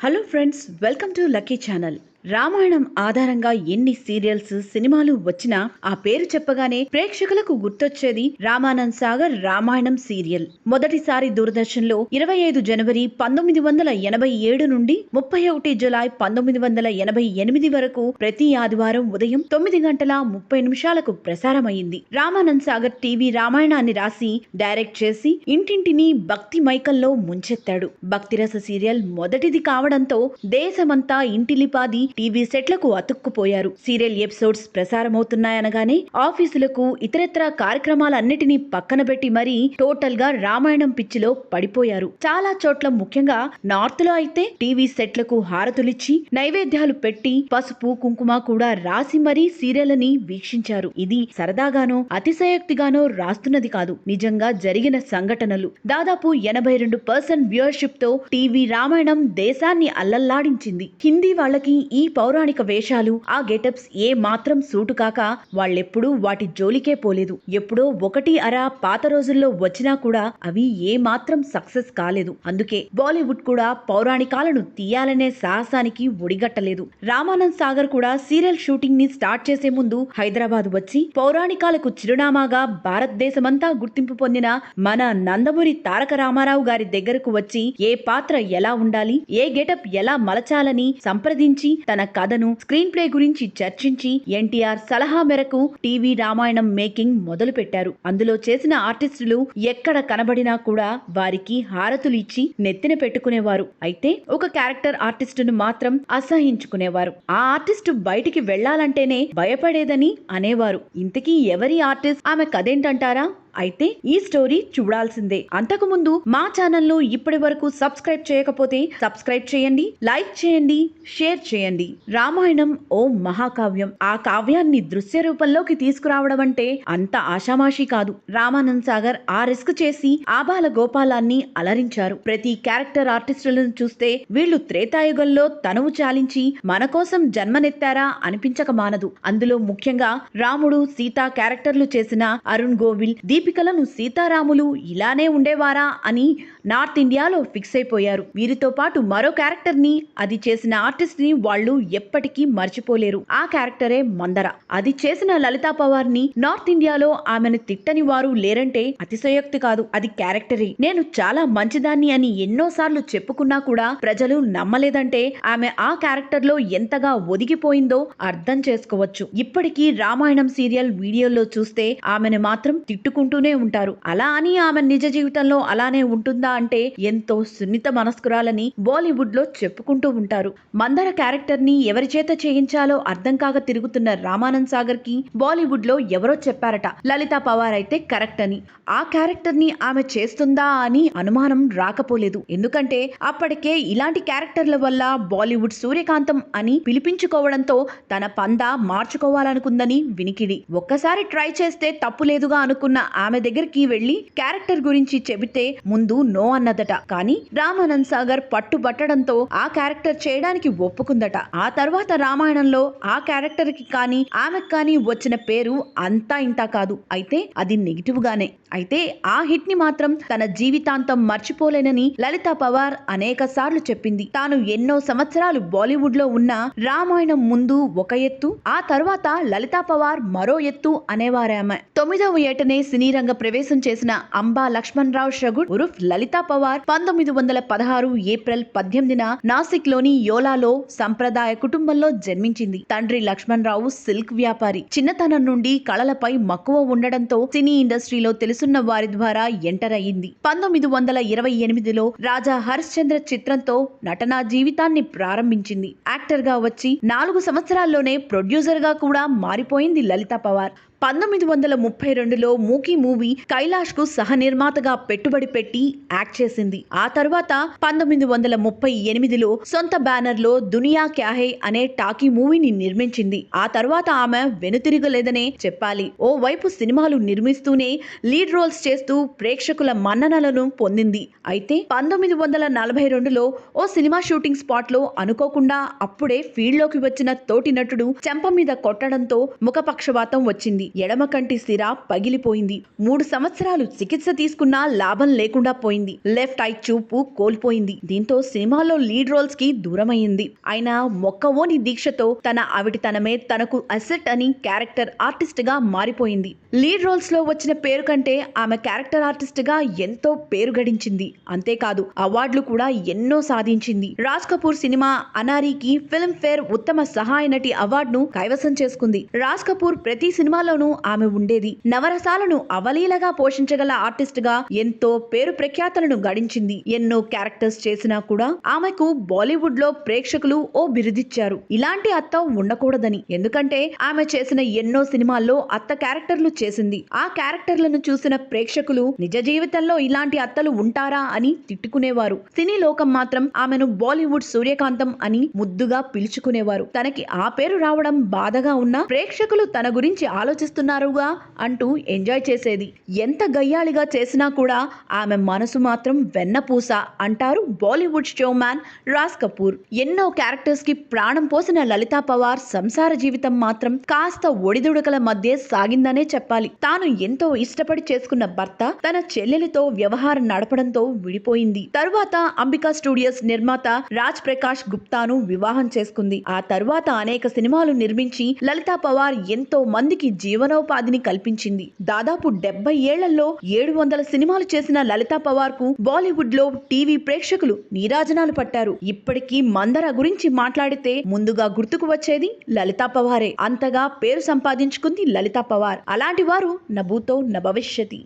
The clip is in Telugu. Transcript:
Hello friends, welcome to lucky channel. Ramayanam ఆధారంగా ఎన్ని సీరియల్స్ సినిమాలు వచ్చినా ఆ పేరు చెప్పగానే ప్రేక్షకులకు గుర్తొచ్చేది రామానంద్ సాగర్ రామాయణం సీరియల్. మొదటిసారి దూరదర్శన్ లో 25 జనవరి 1987 నుండి 31 జులై 1988 వరకు ప్రతి ఆదివారం ఉదయం 9:30 ప్రసారమైంది. రామానంద్ సాగర్ టీవీ రామాయణాన్ని రాసి డైరెక్ట్ చేసి ఇంటింటిని భక్తి మైకల్లో ముంచెత్తాడు. భక్తిరస సీరియల్ మొదటిది కావడంతో దేశమంతా ఇంటిలిపాది టీవీ సెట్లకు అతుక్కుపోయారు. సీరియల్ ఎపిసోడ్స్ ప్రసారమవుతున్నాయనగానే ఆఫీసులకు ఇతరత్ర కార్యక్రమాలన్నిటినీ పక్కన పెట్టి మరీ టోటల్ గా రామాయణం పిచ్చిలో పడిపోయారు. చాలా చోట్ల ముఖ్యంగా నార్త్ లో అయితే టీవీ సెట్లకు హారతులిచ్చి నైవేద్యాలు పెట్టి పసుపు కుంకుమ కూడా రాసి మరీ సీరియల్ ని వీక్షించారు. ఇది సరదాగానో అతిశయోక్తిగానో రాస్తున్నది కాదు, నిజంగా జరిగిన సంఘటనలు. దాదాపు 82% వ్యూవర్షిప్ తో టీవీ రామాయణం దేశాన్ని అల్లల్లాడించింది. హిందీ వాళ్ళకి ఈ పౌరాణిక వేషాలు, ఆ గెటప్స్ ఏ మాత్రం సూటు కాక వాళ్ళెప్పుడూ వాటి జోలికే పోలేదు. ఎప్పుడో ఒకటి అరా పాత రోజుల్లో వచ్చినా కూడా అవి ఏ మాత్రం సక్సెస్ కాలేదు. అందుకే బాలీవుడ్ కూడా పౌరాణికాలను తీయాలనే సాహసానికి ఒడిగట్టలేదు. రామానంద్ సాగర్ కూడా సీరియల్ షూటింగ్ ని స్టార్ట్ చేసే ముందు హైదరాబాద్ వచ్చి పౌరాణికాలకు చిరునామాగా భారతదేశమంతా గుర్తింపు పొందిన మన నందమూరి తారక రామారావు గారి దగ్గరకు వచ్చి ఏ పాత్ర ఎలా ఉండాలి, ఏ గెటప్ ఎలా మలచాలని సంప్రదించి తన కథను, స్క్రీన్ ప్లే గురించి చర్చించి ఎన్టీఆర్ సలహా మేరకు టీవీ రామాయణం మేకింగ్ మొదలు పెట్టారు. అందులో చేసిన ఆర్టిస్టులు ఎక్కడ కనబడినా కూడా వారికి హారతులు ఇచ్చి నెత్తిన పెట్టుకునేవారు. అయితే ఒక క్యారెక్టర్ ఆర్టిస్టును మాత్రం అసహించుకునేవారు. ఆ ఆర్టిస్టు బయటికి వెళ్లాలంటేనే భయపడేదని అనేవారు. ఇంతకీ ఎవరి ఆర్టిస్ట్, ఆమె కథేంటంటారా? అయితే ఈ స్టోరీ చూడాల్సిందే. అంతకు ముందు మా ఛానల్ ను ఇప్పటి వరకు సబ్స్క్రైబ్ చేయకపోతే సబ్స్క్రైబ్ చేయండి, లైక్ చేయండి, షేర్ చేయండి. రామాయణం ఓ మహాకావ్యం. ఆ కావ్యాన్ని దృశ్య రూపంలోకి తీసుకురావడం అంటే అంత ఆషామాషి కాదు. రామానంద్ సాగర్ ఆ రిస్క్ చేసి ఆబాల గోపాలాన్ని అలరించారు. ప్రతి క్యారెక్టర్ ఆర్టిస్టులను చూస్తే వీళ్ళు త్రేతాయుగంలో తనువు చాలించి మన కోసం జన్మనెత్తారా అనిపించక మానదు. అందులో ముఖ్యంగా రాముడు, సీత క్యారెక్టర్లు చేసిన అరుణ్ గోవిల్, దీపికలను సీతారాములు ఇలానే ఉండేవారా అని నార్త్ ఇండియాలో ఫిక్స్ అయిపోయారు. వీరితో పాటు మరో క్యారెక్టర్ ని, అది చేసిన ఆర్టిస్ట్ ని వాళ్ళు ఎప్పటికీ మర్చిపోలేరు. ఆ క్యారెక్టరే మందర. అది చేసిన లలితా పవార్ ని నార్త్ ఇండియాలో ఆమెను తిట్టని వారు లేరంటే అతిశయోక్తి కాదు. అది క్యారెక్టరే. నేను చాలా మంచిదాన్ని అని ఎన్నోసార్లు చెప్పుకున్నా కూడా ప్రజలు నమ్మలేదంటే ఆమె ఆ క్యారెక్టర్ లో ఎంతగా ఒదిగిపోయిందో అర్థం చేసుకోవచ్చు. ఇప్పటికీ రామాయణం సీరియల్ వీడియోలో చూస్తే ఆమెను మాత్రం తిట్టుకుంటూనే ఉంటారు. అలా అని ఆమె నిజ జీవితంలో అలానే ఉంటుందా అంటే ఎంతో సున్నిత మనస్కురాలని బాలీవుడ్ లో చెప్పుకుంటూ ఉంటారు. మందర క్యారెక్టర్ ని ఎవరి చేత చేయించాలో అర్థం కాక తిరుగుతున్న రామానంద్ సాగర్ కి బాలీవుడ్ లో ఎవరో చెప్పారట, లలితా పవార్ అయితే కరెక్ట్ అని. ఆ క్యారెక్టర్ ని ఆమె చేస్తుందా అని అనుమానం రాకపోలేదు. ఎందుకంటే అప్పటికే ఇలాంటి క్యారెక్టర్ల వల్ల బాలీవుడ్ సూర్యకాంతం అని పిలిపించుకోవడంతో తన పందా మార్చుకోవాలనుకుందని వినికిడి. ఒక్కసారి ట్రై చేస్తే తప్పు లేదుగా అనుకున్న ఆమె దగ్గరికి వెళ్లి క్యారెక్టర్ గురించి చెబితే ముందు నో అన్నదట. కానీ రామానంద్ సాగర్ పట్టుబట్టడంతో ఆ క్యారెక్టర్ చేయడానికి ఒప్పుకుందట. ఆ తర్వాత రామాయణంలో ఆ క్యారెక్టర్ కి కానీ ఆమెకు కానీ వచ్చిన పేరు అంతా ఇంతా కాదు. అయితే అది నెగిటివ్ గానే. అయితే ఆ హిట్ ని మాత్రం తన జీవితాంతం మర్చిపోలేనని లలితా పవార్ అనేక సార్లు చెప్పింది. తాను ఎన్నో సంవత్సరాలు బాలీవుడ్ లో ఉన్న రామాయణం ముందు ఒక ఎత్తు, ఆ తర్వాత లలితా పవార్ మరో ఎత్తు అనేవారామె. 9వ ఏటనే సినీ రంగ ప్రవేశం చేసిన అంబా లక్ష్మణ్ రావు షగుడ్ ఉరుఫ్ లలితా పవార్ 1916 ఏప్రిల్ 18న నాసిక్ లోని యోలాలో సంప్రదాయ కుటుంబంలో జన్మించింది. తండ్రి లక్ష్మణ్ రావు సిల్క్ వ్యాపారి. చిన్నతనం నుండి కళలపై మక్కువ ఉండడంతో సినీ ఇండస్ట్రీలో తెలుసున్న వారి ద్వారా ఎంటర్ అయ్యింది. 1928లో రాజా హరిశ్చంద్ర చిత్రంతో నటనా జీవితాన్ని ప్రారంభించింది. యాక్టర్ గా వచ్చి 4 సంవత్సరాల్లోనే ప్రొడ్యూసర్ గా కూడా మారిపోయింది లలితా పవార్. 1932లో మూకీ మూవీ కైలాష్ కు సహ నిర్మాతగా పెట్టుబడి పెట్టి యాక్ట్ చేసింది. ఆ తర్వాత 1938లో సొంత బ్యానర్ లో దునియా క్యా హై అనే టాకీ మూవీని నిర్మించింది. ఆ తర్వాత ఆమె వెనుతిరగలేదనే చెప్పాలి. ఓ వైపు సినిమాలు నిర్మిస్తూనే లీడ్ రోల్స్ చేస్తూ ప్రేక్షకుల మన్ననలను పొందింది. అయితే 1942లో ఓ సినిమా షూటింగ్ స్పాట్ లో అనుకోకుండా అప్పుడే ఫీల్డ్ లోకి వచ్చిన తోటి నటుడు చెంప మీద కొట్టడంతో ముఖపక్షవాతం వచ్చింది. ఎడమ కంటి సిర పగిలిపోయింది. 3 సంవత్సరాలు చికిత్స తీసుకున్నా లాభం లేకుండా పోయింది. లెఫ్ట్ ఐ చూపు కోల్పోయింది. దీంతో సినిమాలో లీడ్ రోల్స్ కి దూరమైంది. అయినా మొక్కవోని దీక్షతో తన అవిటితనమే తనకు అసెట్ అని క్యారెక్టర్ ఆర్టిస్ట్ గా మారిపోయింది. లీడ్ రోల్స్ లో వచ్చిన పేరు కంటే ఆమె క్యారెక్టర్ ఆర్టిస్ట్ గా ఎంతో పేరు గడించింది. అంతేకాదు అవార్డులు కూడా ఎన్నో సాధించింది. రాజ్ కపూర్ సినిమా అనారీకి ఫిల్మ్ ఫేర్ ఉత్తమ సహాయ నటి అవార్డును కైవసం చేసుకుంది. రాజ్ కపూర్ ప్రతి సినిమాలోనూ ఆమె ఉండేది. నవరసాలను అవలీలగా పోషించగల ఆర్టిస్ట్ గా ఎంతో పేరు ప్రఖ్యాతలను గడించింది. ఎన్నో క్యారెక్టర్స్ చేసినా కూడా ఆమెకు బాలీవుడ్ లో ప్రేక్షకులు ఓ బిరుదిచ్చారు, ఇలాంటి అత్త ఉండకూడదని. ఎందుకంటే ఆమె చేసిన ఎన్నో సినిమాల్లో అత్త క్యారెక్టర్లు చేసింది. ఆ క్యారెక్టర్లను చూసిన ప్రేక్షకులు నిజ జీవితంలో ఇలాంటి అత్తలు ఉంటారా అని తిట్టుకునేవారు. సినీ లోకం మాత్రం ఆమెను బాలీవుడ్ సూర్యకాంతం అని ముద్దుగా పిలుచుకునేవారు. తనకి ఆ పేరు రావడం బాధగా ఉన్నా ప్రేక్షకులు తన గురించి ఆలోచిస్తున్నారుగా అంటూ ఎంజాయ్ చేసేది. ఎంత గయ్యాళిగా చేసినా కూడా ఆమె మనసు మాత్రం వెన్నపూస అంటారు బాలీవుడ్ షో మ్యాన్ రాజ్ కపూర్. ఎన్నో క్యారెక్టర్స్ కి ప్రాణం పోసిన లలితా పవార్ సంసార జీవితం మాత్రం కాస్త ఒడిదుడుకల మధ్య సాగిందనే చెప్పాలి. తాను ఎంతో ఇష్టపడి చేసుకున్న భర్త తన చెల్లెలితో వ్యవహారం నడపడంతో విడిపోయింది. తరువాత అంబికా స్టూడియోస్ నిర్మాత రాజ్ ప్రకాష్ గుప్తాను వివాహం చేసుకుంది. ఆ తరువాత అనేక సినిమాలు నిర్మించి లలితా పవార్ ఎంతో మందికి జీవనోపాధిని కల్పించింది. దాదాపు 70 ఏళ్లలో 700 సినిమాలు చేసిన లలితా పవార్ కు బాలీవుడ్ లో టీవీ ప్రేక్షకులు నీరాజనాలు పట్టారు. ఇప్పటికీ మందర గురించి మాట్లాడితే ముందుగా గుర్తుకు వచ్చేది లలితా పవారే. అంతగా పేరు సంపాదించుకుంది లలితా పవార్. అలాంటి వారు నభూతో నభవిష్యతి.